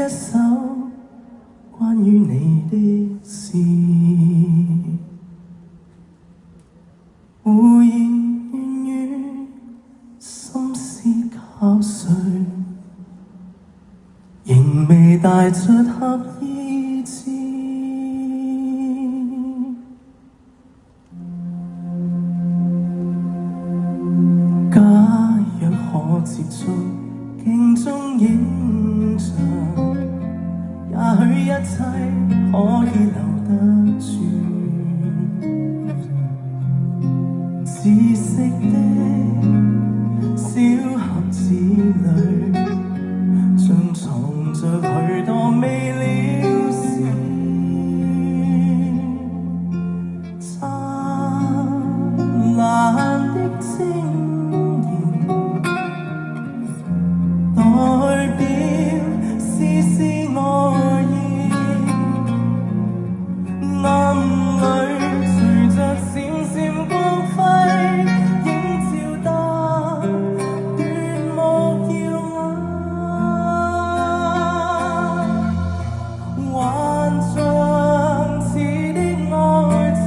首關於你的詩，胡言亂語，心思攪碎，仍未帶出刻意志。假若可接觸鏡中影像，也許一切可以留得住。紫色的小盒子裏，像藏着許多未了事。燦爛的晶代表絲絲愛意，暗裏隨着閃閃光輝，映照得奪目耀眼，幻象似的愛情，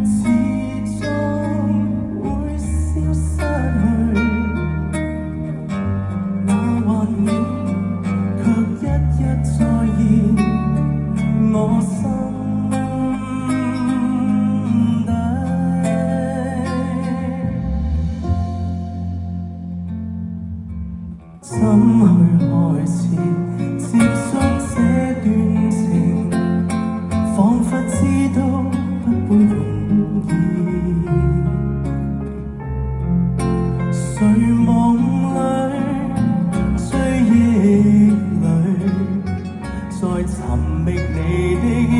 始終會消失去。幻影卻一一再現我心底，怎去開始接觸這段情？彷彿知道不會容易，睡夢裏追憶裏，在尋覓你的影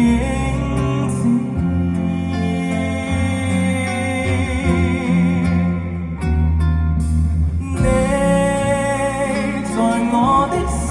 子。你在我的心